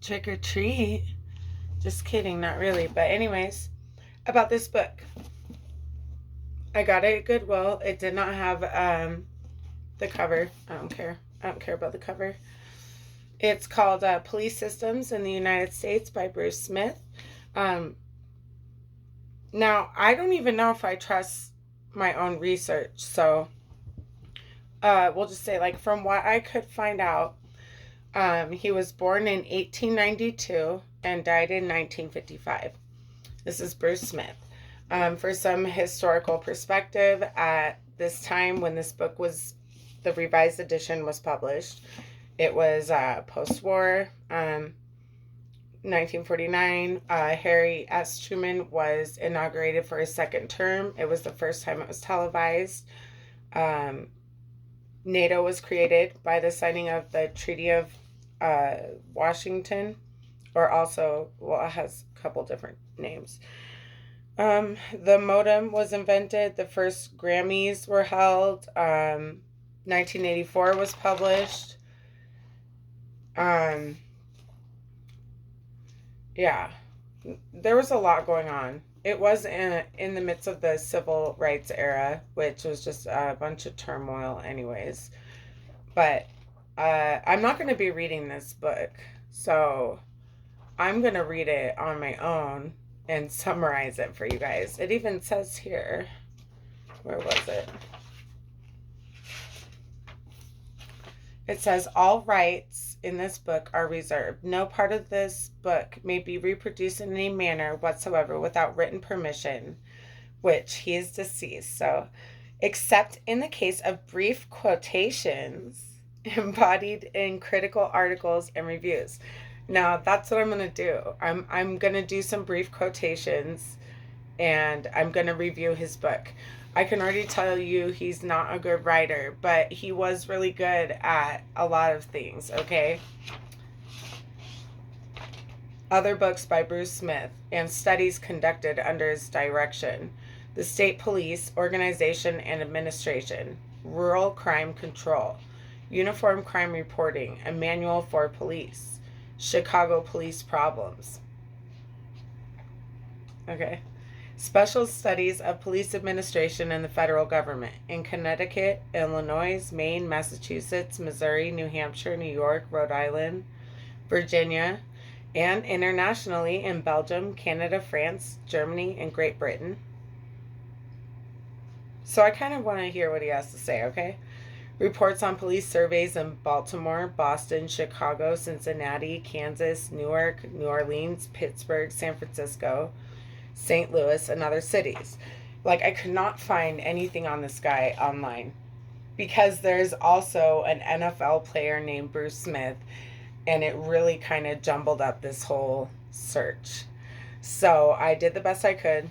trick or treat. Just kidding, not really. But anyways, about this book. I got it at Goodwill. It did not have the cover. I don't care. I don't care about the cover. It's called Police Systems in the United States by Bruce Smith. Um, Now, I don't even know if I trust my own research. So we'll just say, like, from what I could find out, he was born in 1892 and died in 1955. This is Bruce Smith. For some historical perspective, at this time when this book was, the revised edition was published, it was post-war, 1949. Harry S. Truman was inaugurated for his second term. It was the first time it was televised. NATO was created by the signing of the Treaty of Washington, or also, well, it has a couple different names. The modem was invented. The first Grammys were held. 1984 was published. Yeah, there was a lot going on. It was in the midst of the civil rights era, which was just a bunch of turmoil, anyways. But I'm not going to be reading this book, so I'm going to read it on my own and summarize it for you guys. It even says here, where was it? It says, all rights in this book are reserved. No part of this book may be reproduced in any manner whatsoever without written permission, which he is deceased. So, except in the case of brief quotations embodied in critical articles and reviews. Now, that's what I'm going to do. I'm going to do some brief quotations and I'm going to review his book. I can already tell you he's not a good writer, but he was really good at a lot of things, okay? Other books by Bruce Smith and studies conducted under his direction: The State Police Organization and Administration, Rural Crime Control, Uniform Crime Reporting, A Manual for Police, Chicago Police Problems. Okay. Special Studies of Police Administration and the Federal Government in Connecticut, Illinois, Maine, Massachusetts, Missouri, New Hampshire, New York, Rhode Island, Virginia, and internationally in Belgium, Canada, France, Germany, and Great Britain. So I kind of want to hear what he has to say, okay? Reports on police surveys in Baltimore, Boston, Chicago, Cincinnati, Kansas, Newark, New Orleans, Pittsburgh, San Francisco, St. Louis, and other cities. Like, I could not find anything on this guy online because there's also an NFL player named Bruce Smith, and it really kind of jumbled up this whole search. So I did the best I could.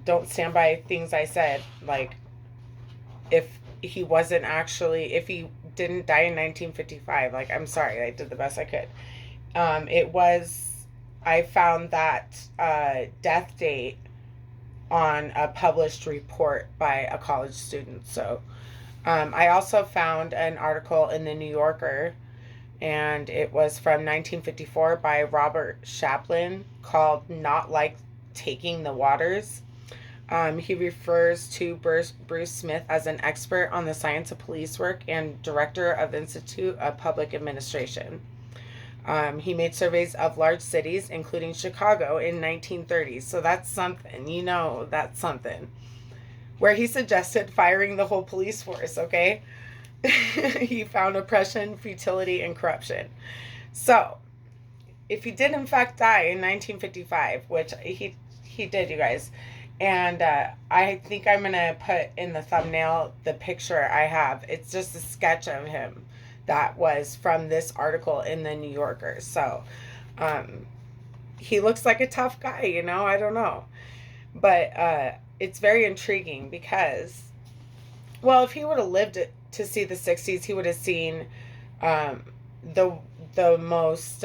Don't stand by things I said. Like, if he wasn't actually, if he didn't die in 1955, like, I'm sorry, I did the best I could. It was, I found that death date on a published report by a college student. So I also found an article in the New Yorker, and it was from 1954 by Robert Chaplin, called Not Like Taking the Waters. He refers to Bruce Smith as an expert on the science of police work and director of the Institute of Public Administration. He made surveys of large cities, including Chicago, in 1930s. So that's something, that's something. Where he suggested firing the whole police force, okay? He found oppression, futility, and corruption. So, if he did in fact die in 1955, which he did, you guys, and I think I'm going to put in the thumbnail the picture I have. It's just a sketch of him that was from this article in the New Yorker. So, he looks like a tough guy, I don't know. But it's very intriguing because, well, if he would have lived to see the 60s, he would have seen the most,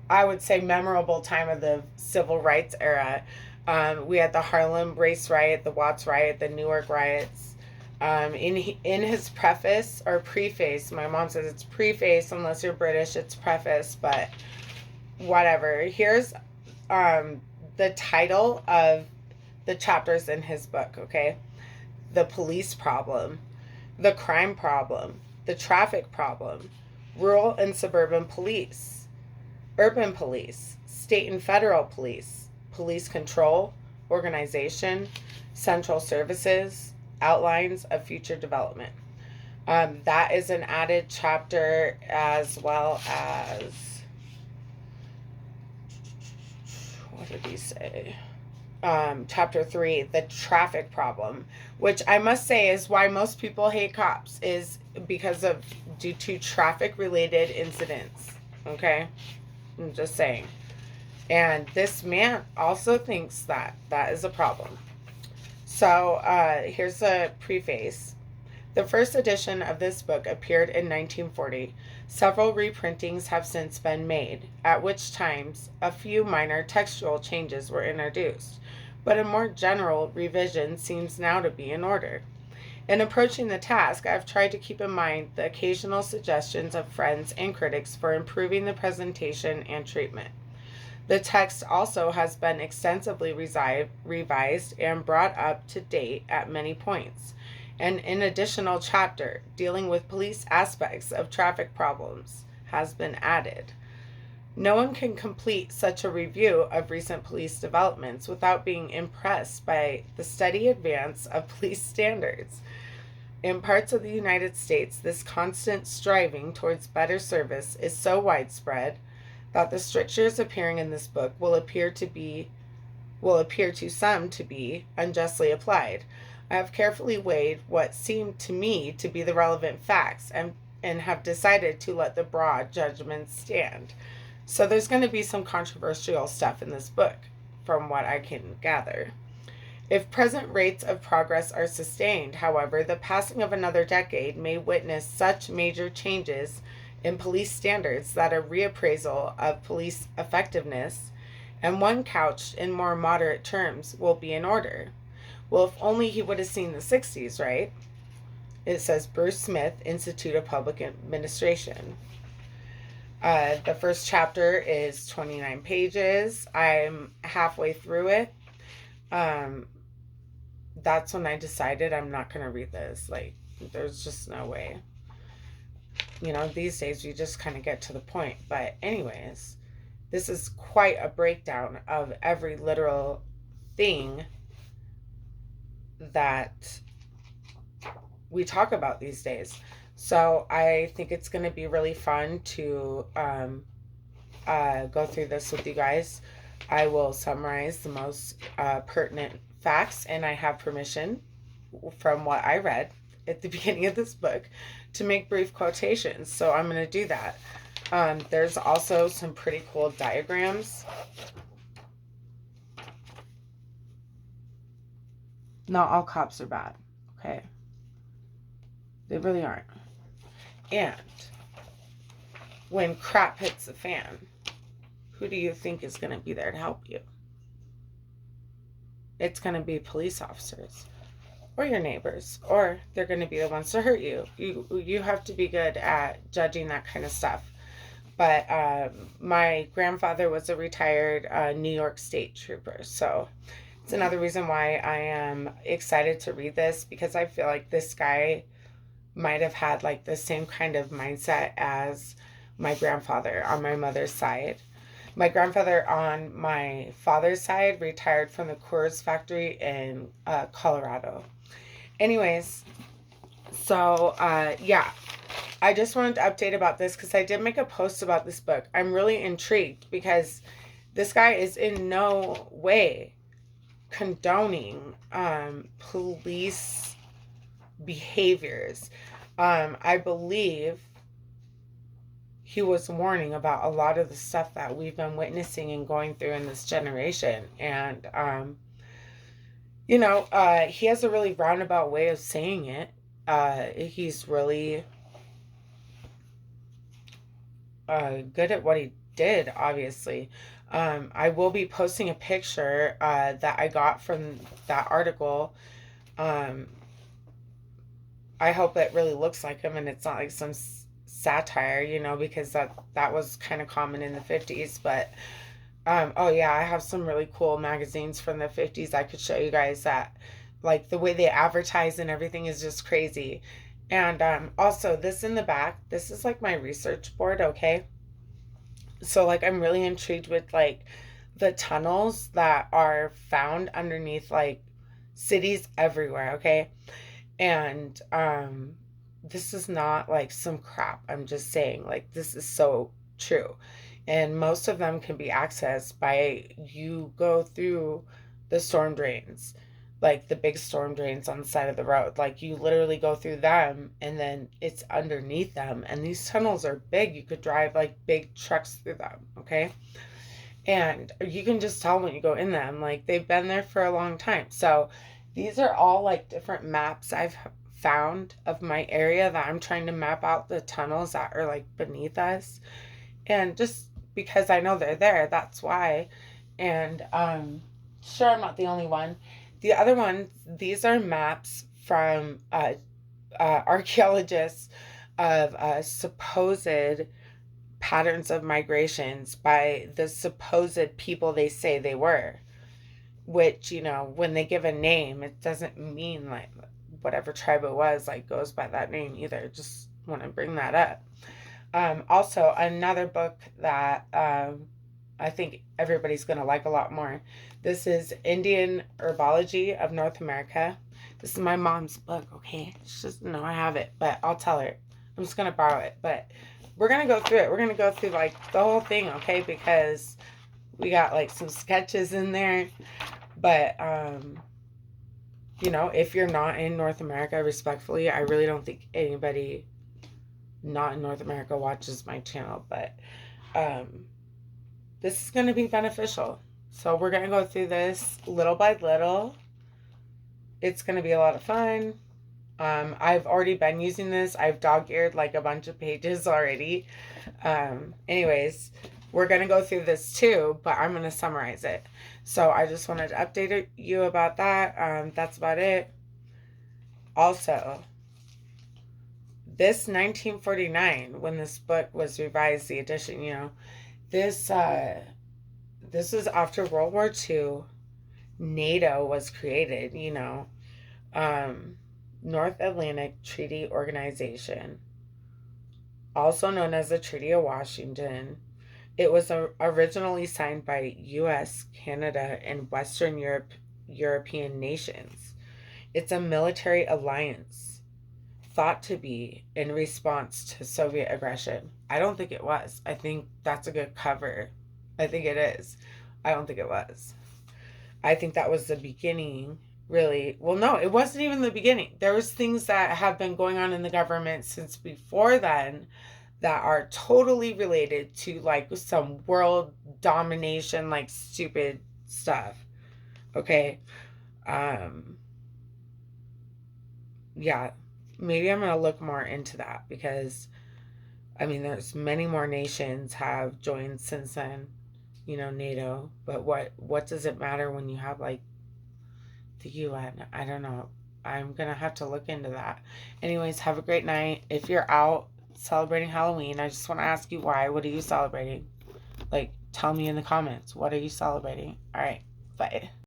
I would say, memorable time of the civil rights era. We had the Harlem Race Riot, the Watts Riot, the Newark riots, In his preface or preface, my mom says it's preface unless you're British, it's preface, but whatever. Here's the title of the chapters in his book, okay? The police problem, the crime problem, the traffic problem, rural and suburban police, urban police, state and federal police, police control, organization, central services, outlines of future development. That is an added chapter, as well as, what did he say? Chapter 3, the traffic problem, which I must say is why most people hate cops, is because of due to traffic related incidents. Okay, I'm just saying. And this man also thinks that that is a problem. So here's a preface. The first edition of this book appeared in 1940. Several reprintings have since been made, at which times a few minor textual changes were introduced, but a more general revision seems now to be in order. In approaching the task, I have tried to keep in mind the occasional suggestions of friends and critics for improving the presentation and treatment. The text also has been extensively revised and brought up to date at many points. And an additional chapter dealing with police aspects of traffic problems has been added. No one can complete such a review of recent police developments without being impressed by the steady advance of police standards. In parts of the United States, this constant striving towards better service is so widespread that the strictures appearing in this book will appear to some to be unjustly applied. I have carefully weighed what seemed to me to be the relevant facts and have decided to let the broad judgments stand. So there's going to be some controversial stuff in this book, from what I can gather. If present rates of progress are sustained, however, the passing of another decade may witness such major changes in police standards that a reappraisal of police effectiveness, and one couched in more moderate terms, will be in order. Well, if only he would have seen the 60s, right? It says Bruce Smith, Institute of Public Administration. The first chapter is 29 pages. I'm halfway through it. That's when I decided I'm not going to read this. Like, there's just no way. You know, these days we just kind of get to the point. But anyways, this is quite a breakdown of every literal thing that we talk about these days. So I think it's going to be really fun to go through this with you guys. I will summarize the most pertinent facts, and I have permission from what I read at the beginning of this book to make brief quotations. So I'm going to do that. There's also some pretty cool diagrams. Not all cops are bad, okay? They really aren't. And when crap hits the fan, who do you think is going to be there to help you? It's going to be police officers or your neighbors, or they're going to be the ones to hurt you. You have to be good at judging that kind of stuff. But my grandfather was a retired New York State trooper, so it's another reason why I am excited to read this, because I feel like this guy might have had like the same kind of mindset as my grandfather on my mother's side. My grandfather on my father's side retired from the Coors factory in Colorado. Anyways, so yeah, I just wanted to update about this because I did make a post about this book. I'm really intrigued because this guy is in no way condoning police behaviors. I believe he was warning about a lot of the stuff that we've been witnessing and going through in this generation. And, you know, he has a really roundabout way of saying it. He's really good at what he did, obviously. I will be posting a picture that I got from that article I hope it really looks like him and it's not like some satire, because that was kind of common in the 50s. But oh yeah, I have some really cool magazines from the 50s I could show you guys that, like, the way they advertise and everything is just crazy. And also, this in the back, this is like my research board, okay? So, like, I'm really intrigued with, like, the tunnels that are found underneath, like, cities everywhere, okay? And this is not like some crap. I'm just saying, like, this is so true. And most of them can be accessed by you go through the storm drains, like the big storm drains on the side of the road. Like, you literally go through them and then it's underneath them. And these tunnels are big. You could drive like big trucks through them, okay? And you can just tell when you go in them, like, they've been there for a long time. So these are all like different maps I've found of my area that I'm trying to map out the tunnels that are like beneath us. And just because I know they're there, that's why. And sure, I'm not the only one. The other ones, these are maps from archaeologists of supposed patterns of migrations by the supposed people they say they were. Which, when they give a name, it doesn't mean like whatever tribe it was, like, goes by that name either. Just want to bring that up. Also, another book that I think everybody's going to like a lot more. This is Indian Herbology of North America. This is my mom's book, okay? She doesn't know I have it, but I'll tell her. I'm just going to borrow it. But we're going to go through it. We're going to go through, like, the whole thing, okay? Because we got, like, some sketches in there. But, if you're not in North America, respectfully, I really don't think anybody not in North America watches my channel. But this is going to be beneficial. So we're going to go through this little by little. It's going to be a lot of fun. I've already been using this. I've dog-eared like a bunch of pages already. Anyways, we're going to go through this too, but I'm going to summarize it. So I just wanted to update you about that. That's about it. Also, this 1949, when this book was revised, the edition, this was after World War II. NATO was created, North Atlantic Treaty Organization, also known as the Treaty of Washington. It was originally signed by U.S., Canada, and Western European nations. It's a military alliance thought to be in response to Soviet aggression. I don't think it was. I think that's a good cover. I think it is. I don't think it was. I think that was the beginning, really. Well, no, it wasn't even the beginning. There was things that have been going on in the government since before then that are totally related to, like, some world domination, like, stupid stuff. Okay? Yeah. Maybe I'm going to look more into that because, there's many more nations have joined since then, NATO. But what does it matter when you have, like, the UN? I don't know. I'm going to have to look into that. Anyways, have a great night. If you're out celebrating Halloween, I just want to ask you why. What are you celebrating? Like, tell me in the comments. What are you celebrating? All right. Bye.